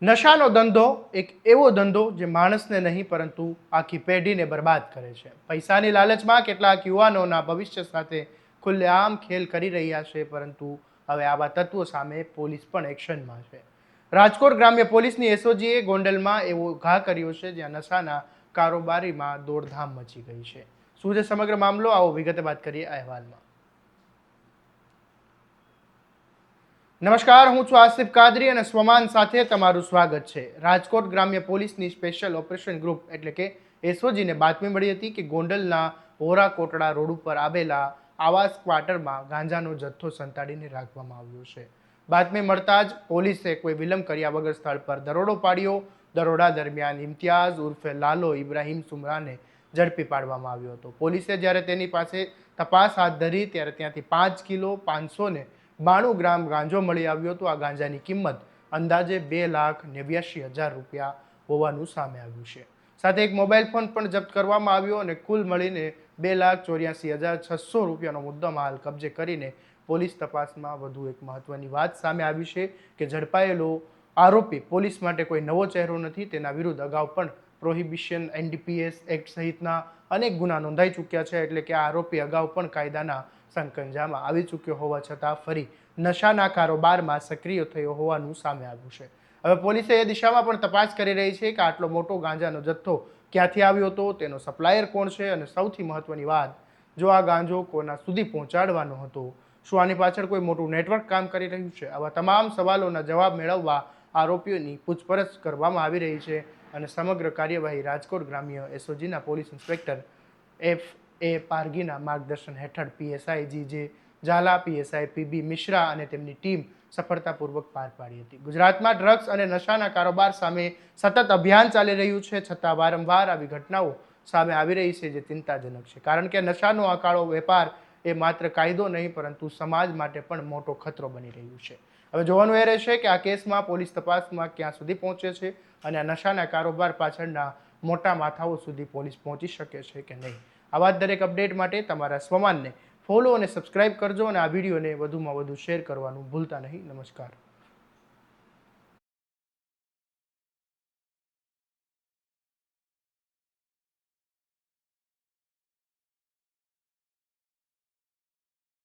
નશાનો ધંધો એક એવો ધંધો જે માણસને નહીં પરંતુ આખી પેઢીને બરબાદ કરે છે. પૈસાની લાલચમાં કેટલાક યુવાનોના ભવિષ્ય સાથે ખુલ્લેઆમ ખેલ કરી રહ્યા છે, પરંતુ હવે આવા તત્વો સામે પોલીસ પણ એક્શનમાં છે. રાજકોટ ગ્રામ્ય પોલીસની એસઓજીએ ગોંડલમાં એવો ઘા કર્યો છે જ્યાં નશાના કારોબારીમાં દોડધામ મચી ગઈ છે. શું છે સમગ્ર મામલો? આવો વિગતે વાત કરીએ અહેવાલમાં. નમસ્કાર, હું છું આસિફ કાદરી અને સ્વમાન સાથે તમારું સ્વાગત છે. રાજકોટ ગ્રામ્ય પોલીસની સ્પેશિયલ ઓપરેશન ગ્રુપ એટલે કે એસઓજીને બાતમી મળી હતી કે ગોંડલના હોરા કોટડા રોડ ઉપર આવેલા આવાસ ક્વાર્ટરમાં ગાંજાનો જથ્થો સંતાડીને રાખવામાં આવ્યો છે. બાતમી મળતા જ પોલીસે કોઈ વિલંબ કર્યા વગર સ્થળ પર દરોડો પાડ્યો. દરોડા દરમિયાન ઇમ્તિયાઝ ઉર્ફે લાલો ઇબ્રાહીમ સુમરાને ઝડપી પાડવામાં આવ્યો હતો. પોલીસે જ્યારે તેની પાસે તપાસ હાથ ધરી ત્યારે ત્યાંથી 5 કિલો 592 ગ્રામ ગાંજો મળી આવ્યો હતો. આ ગાંજાની કિંમત અંદાજે 2,89,000 રૂપિયા હોવાનું સામે આવ્યું છે. સાથે એક મોબાઈલ ફોન પણ જપ્ત કરવામાં આવ્યો અને કુલ મળીને 2,84,600 રૂપિયાનો મુદ્દામાલ કબજે કરીને પોલીસ તપાસમાં વધુ એક મહત્વની વાત સામે આવી છે કે ઝડપાયેલો આરોપી પોલીસ માટે કોઈ નવો ચહેરો નથી. તેના વિરુદ્ધ અગાઉ પણ પ્રોહિબિશન એનડીપીએસ એક્ટ સહિતના અનેક ગુના નોંધાઈ ચૂક્યા છે. એટલે કે આ આરોપી અગાઉ પણ કાયદાના સંકંજામાં આવી ચૂક્યો હોવા છતાં ફરી નશાના કારોબારમાં સક્રિય થયો હોવાનું સામે આવ્યું છે. હવે પોલીસે એ દિશામાં પણ તપાસ કરી રહી છે કે આટલો મોટો ગાંજાનો જથ્થો ક્યાંથી આવ્યો હતો, તેનો સપ્લાયર કોણ છે અને સૌથી મહત્વની વાત, જો આ ગાંજો કોના સુધી પહોંચાડવાનો હતો, શું આની પાછળ કોઈ મોટું નેટવર્ક કામ કરી રહ્યું છે? આવા તમામ સવાલોના જવાબ મેળવવા આરોપીઓની પૂછપરછ કરવામાં આવી રહી છે અને સમગ્ર કાર્યવાહી રાજકોટ ગ્રામ્ય એસઓજીના પોલીસ ઇન્સ્પેક્ટર FA પારગીના માર્ગદર્શન હેઠળ PSI GJ Jhala, PSI PB Mishra અને તેમની ટીમ સફળતાપૂર્વક પાર પાડી હતી. ગુજરાતમાં ડ્રગ્સ અને નશાના કારોબાર સામે સતત અભિયાન ચાલી રહ્યું છે, છતાં વારંવાર આવી ઘટનાઓ સામે આવી રહી છે જે ચિંતાજનક છે. કારણ કે નશાનો આ કાળો વેપાર એ માત્ર કાયદો નહીં પરંતુ સમાજ માટે પણ મોટો ખતરો બની રહ્યું છે. હવે જોવાનું એ રહેશે કે આ કેસમાં પોલીસ તપાસમાં ક્યાં સુધી પહોંચે છે અને આ નશાના કારોબાર પાછળના મોટા માથાઓ સુધી પોલીસ પહોંચી શકે છે કે નહીં. આવા દરેક અપડેટ માટે તમારા સ્વમાનને ફોલો અને સબસ્ક્રાઇબ કરજો અને આ વિડીયોને વધુમાં વધુ શેર કરવાનું ભૂલતા નહીં. નમસ્કાર.